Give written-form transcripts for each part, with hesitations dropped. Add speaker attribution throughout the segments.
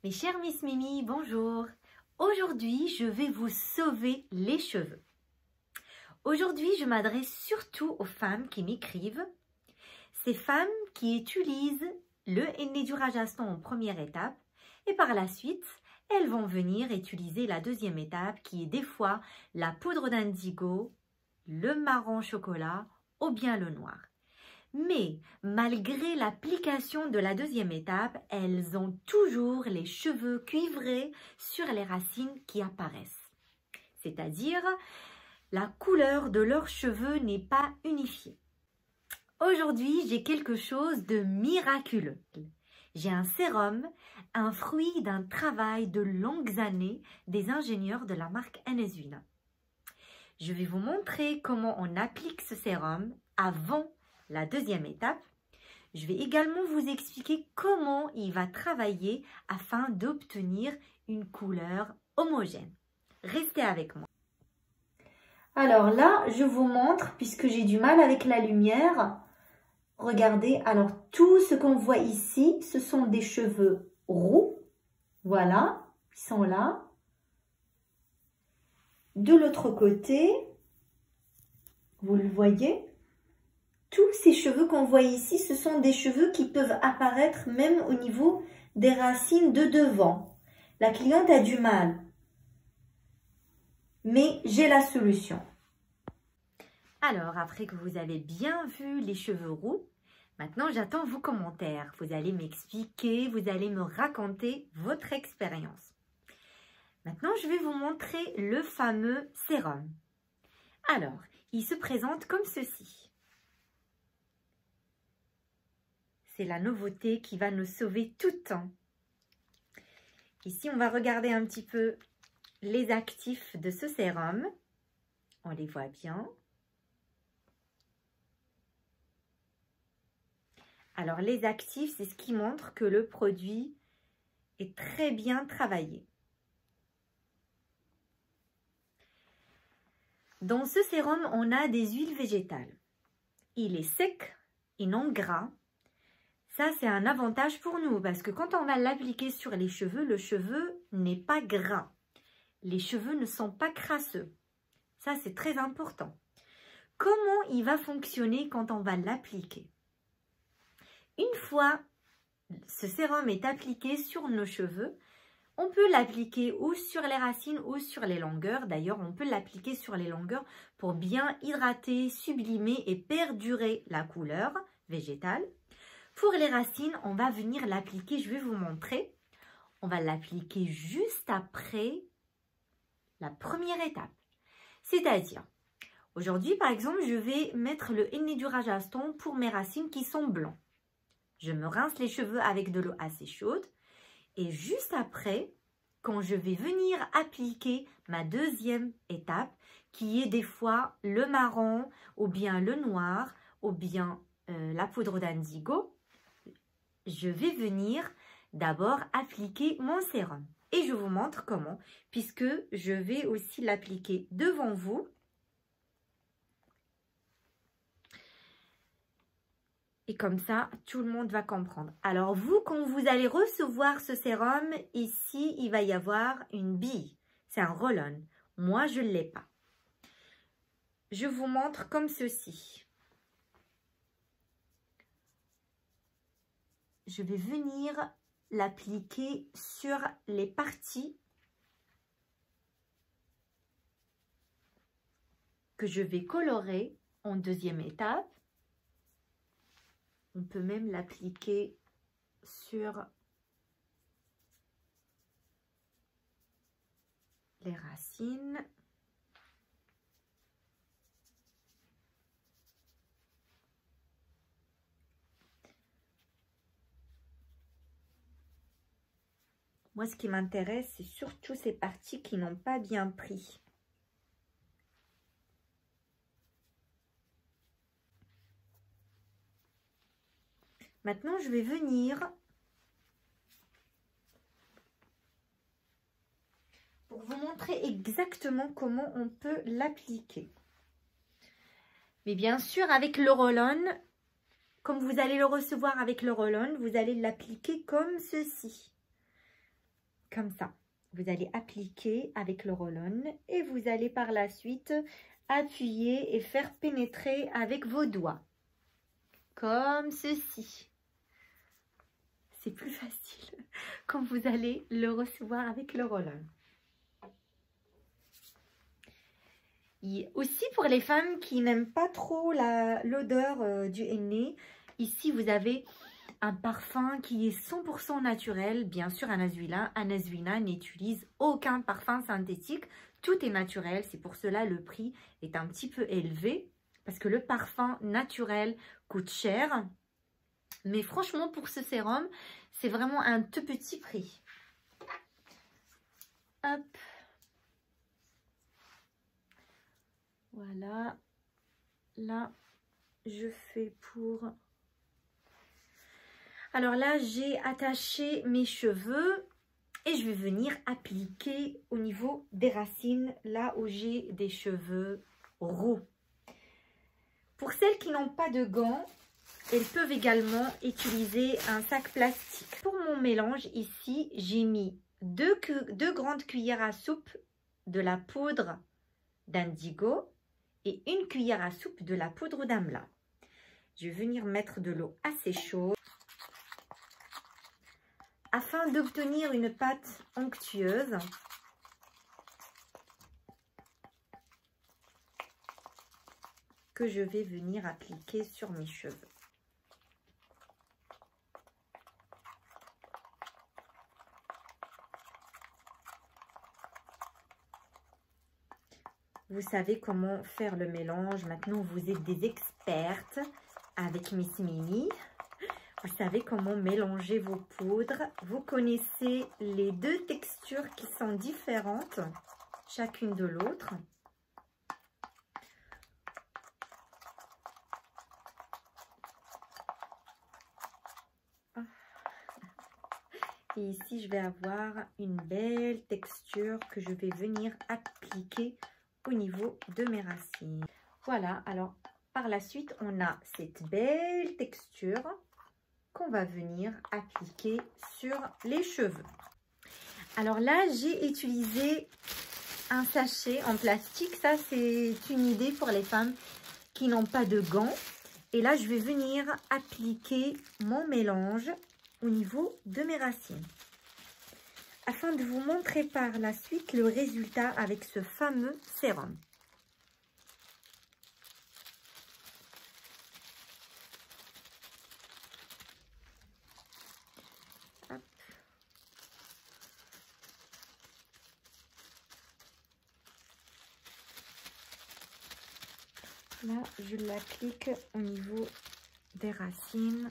Speaker 1: Mes chers Miss Mimi, bonjour. Aujourd'hui, je vais vous sauver les cheveux. Aujourd'hui, je m'adresse surtout aux femmes qui m'écrivent. Ces femmes qui utilisent le henné du Rajasthan en première étape et par la suite, elles vont venir utiliser la deuxième étape qui est des fois la poudre d'indigo, le marron chocolat ou bien le noir. Mais malgré l'application de la deuxième étape, elles ont toujours les cheveux cuivrés sur les racines qui apparaissent. C'est-à-dire, la couleur de leurs cheveux n'est pas unifiée. Aujourd'hui, j'ai quelque chose de miraculeux. J'ai un sérum, un fruit d'un travail de longues années des ingénieurs de la marque Enesvina. Je vais vous montrer comment on applique ce sérum avant la deuxième étape. Je vais également vous expliquer comment il va travailler afin d'obtenir une couleur homogène. Restez avec moi. Alors là, je vous montre, puisque j'ai du mal avec la lumière. Regardez, alors tout ce qu'on voit ici, ce sont des cheveux roux. Voilà, ils sont là. De l'autre côté, vous le voyez, tous ces cheveux qu'on voit ici, ce sont des cheveux qui peuvent apparaître même au niveau des racines de devant. La cliente a du mal, mais j'ai la solution. Alors, après que vous avez bien vu les cheveux roux, maintenant j'attends vos commentaires. Vous allez m'expliquer, vous allez me raconter votre expérience. Maintenant, je vais vous montrer le fameux sérum. Alors, il se présente comme ceci. C'est la nouveauté qui va nous sauver tout le temps. Ici, on va regarder un petit peu les actifs de ce sérum. On les voit bien. Alors, les actifs, c'est ce qui montre que le produit est très bien travaillé. Dans ce sérum, on a des huiles végétales. Il est sec et non gras. Ça, c'est un avantage pour nous parce que quand on va l'appliquer sur les cheveux, le cheveu n'est pas gras. Les cheveux ne sont pas crasseux. Ça, c'est très important. Comment il va fonctionner quand on va l'appliquer? Une fois ce sérum est appliqué sur nos cheveux, on peut l'appliquer ou sur les racines ou sur les longueurs. D'ailleurs, on peut l'appliquer sur les longueurs pour bien hydrater, sublimer et perdurer la couleur végétale. Pour les racines, on va venir l'appliquer, je vais vous montrer. On va l'appliquer juste après la première étape. C'est-à-dire, aujourd'hui, par exemple, je vais mettre le henné du Rajasthan pour mes racines qui sont blancs. Je me rince les cheveux avec de l'eau assez chaude. Et juste après, quand je vais venir appliquer ma deuxième étape, qui est des fois le marron, ou bien le noir, ou bien la poudre d'indigo, je vais venir d'abord appliquer mon sérum. Et je vous montre comment, puisque je vais aussi l'appliquer devant vous. Et comme ça, tout le monde va comprendre. Alors vous, quand vous allez recevoir ce sérum, ici, il va y avoir une bille. C'est un roll-on. Moi, je ne l'ai pas. Je vous montre comme ceci. Je vais venir l'appliquer sur les parties que je vais colorer en deuxième étape. On peut même l'appliquer sur les racines. Moi, ce qui m'intéresse, c'est surtout ces parties qui n'ont pas bien pris. Maintenant, je vais venir pour vous montrer exactement comment on peut l'appliquer. Mais bien sûr, avec le roll-on, comme vous allez le recevoir avec le roll-on, vous allez l'appliquer comme ceci. comme ça. Vous allez appliquer avec le roll-on et vous allez par la suite appuyer et faire pénétrer avec vos doigts. Comme ceci. C'est plus facile quand vous allez le recevoir avec le roll-on. Aussi pour les femmes qui n'aiment pas trop l'odeur du henné, ici vous avez un parfum qui est 100% naturel. Bien sûr, Anasvina n'utilise aucun parfum synthétique. Tout est naturel. C'est pour cela le prix est un petit peu élevé. Parce que le parfum naturel coûte cher. Mais franchement, pour ce sérum, c'est vraiment un tout petit prix. Hop. Voilà. Là, je fais pour... Alors là, j'ai attaché mes cheveux et je vais venir appliquer au niveau des racines, là où j'ai des cheveux roux. Pour celles qui n'ont pas de gants, elles peuvent également utiliser un sac plastique. Pour mon mélange, ici, j'ai mis deux grandes cuillères à soupe de la poudre d'indigo et une cuillère à soupe de la poudre d'amla. Je vais venir mettre de l'eau assez chaude afin d'obtenir une pâte onctueuse. Que je vais venir appliquer sur mes cheveux. Vous savez comment faire le mélange. Maintenant, vous êtes des expertes avec Miss Mimi. Vous savez comment mélanger vos poudres. Vous connaissez les deux textures qui sont différentes, chacune de l'autre. Et ici, je vais avoir une belle texture que je vais venir appliquer au niveau de mes racines. Voilà, alors par la suite, on a cette belle texture qu'on va venir appliquer sur les cheveux. Alors là, j'ai utilisé un sachet en plastique. Ça, c'est une idée pour les femmes qui n'ont pas de gants. Et là, je vais venir appliquer mon mélange au niveau de mes racines, afin de vous montrer par la suite le résultat avec ce fameux sérum. Hop. Là, je l'applique au niveau des racines.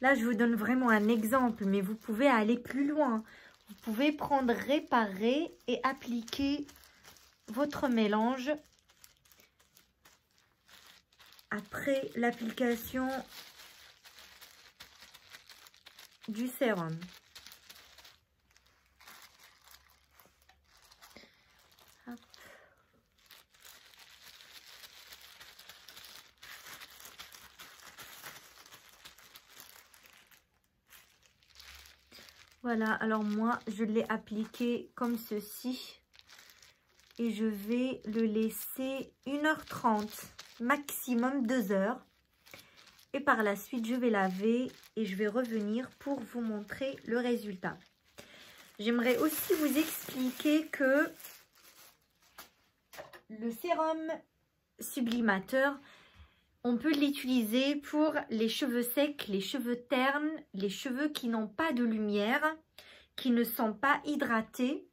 Speaker 1: Là, je vous donne vraiment un exemple, mais vous pouvez aller plus loin. Vous pouvez prendre réparer et appliquer votre mélange après l'application du sérum. Hop. Voilà, alors moi, je l'ai appliqué comme ceci. Et je vais le laisser 1h30, maximum 2 heures. Et par la suite, je vais laver et je vais revenir pour vous montrer le résultat. J'aimerais aussi vous expliquer que le sérum sublimateur, on peut l'utiliser pour les cheveux secs, les cheveux ternes, les cheveux qui n'ont pas de lumière, qui ne sont pas hydratés.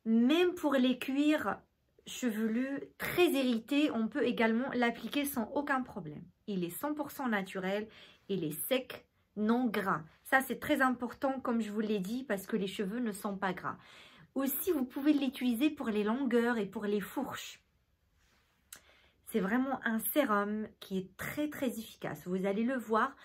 Speaker 1: Même pour les cuirs chevelus très irrités, on peut également l'appliquer sans aucun problème. Il est 100% naturel, il est sec, non gras. Ça, c'est très important, comme je vous l'ai dit, parce que les cheveux ne sont pas gras. Aussi, vous pouvez l'utiliser pour les longueurs et pour les fourches. C'est vraiment un sérum qui est très très efficace. Vous allez le voir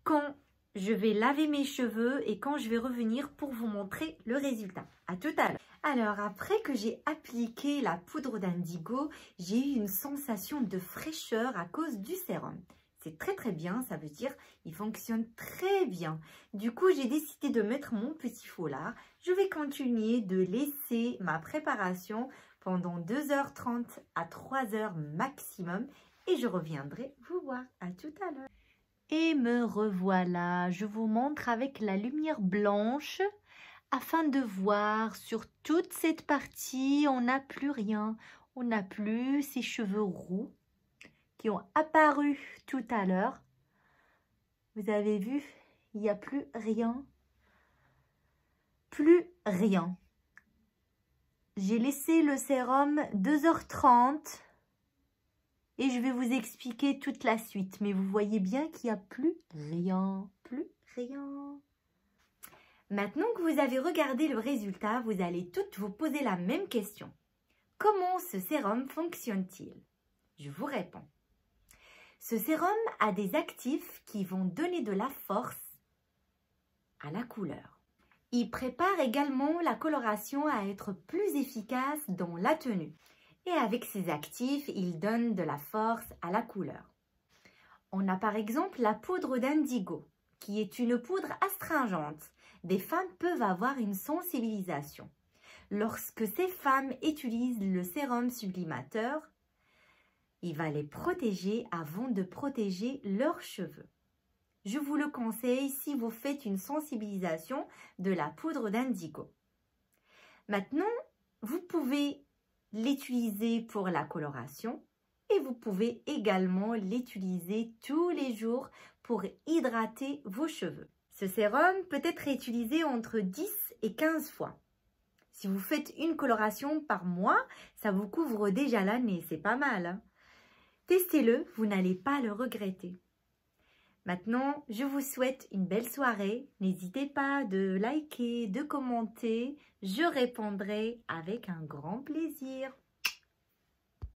Speaker 1: quand je vais laver mes cheveux et quand je vais revenir pour vous montrer le résultat. À tout à l'heure. Alors, après que j'ai appliqué la poudre d'indigo, j'ai eu une sensation de fraîcheur à cause du sérum. C'est très bien, ça veut dire il fonctionne très bien. Du coup, j'ai décidé de mettre mon petit foulard. Je vais continuer de laisser ma préparation pendant 2h30 à 3h maximum et je reviendrai vous voir. À tout à l'heure. Et me revoilà, je vous montre avec la lumière blanche afin de voir sur toute cette partie, on n'a plus rien. On n'a plus ces cheveux roux qui ont apparu tout à l'heure. Vous avez vu, il n'y a plus rien. Plus rien. J'ai laissé le sérum 2h30 et je vais vous expliquer toute la suite. Mais vous voyez bien qu'il n'y a plus rien. Plus rien. Maintenant que vous avez regardé le résultat, vous allez toutes vous poser la même question. Comment ce sérum fonctionne-t-il? Je vous réponds. Ce sérum a des actifs qui vont donner de la force à la couleur. Il prépare également la coloration à être plus efficace dans la tenue. Et avec ces actifs, il donne de la force à la couleur. On a par exemple la poudre d'indigo, qui est une poudre astringente. Des femmes peuvent avoir une sensibilisation. Lorsque ces femmes utilisent le sérum sublimateur, il va les protéger avant de protéger leurs cheveux. Je vous le conseille si vous faites une sensibilisation de la poudre d'indigo. Maintenant, vous pouvez l'utiliser pour la coloration et vous pouvez également l'utiliser tous les jours pour hydrater vos cheveux. Ce sérum peut être utilisé entre 10 et 15 fois. Si vous faites une coloration par mois, ça vous couvre déjà l'année, c'est pas mal, hein? Testez-le, vous n'allez pas le regretter. Maintenant, je vous souhaite une belle soirée. N'hésitez pas de liker, de commenter. Je répondrai avec un grand plaisir.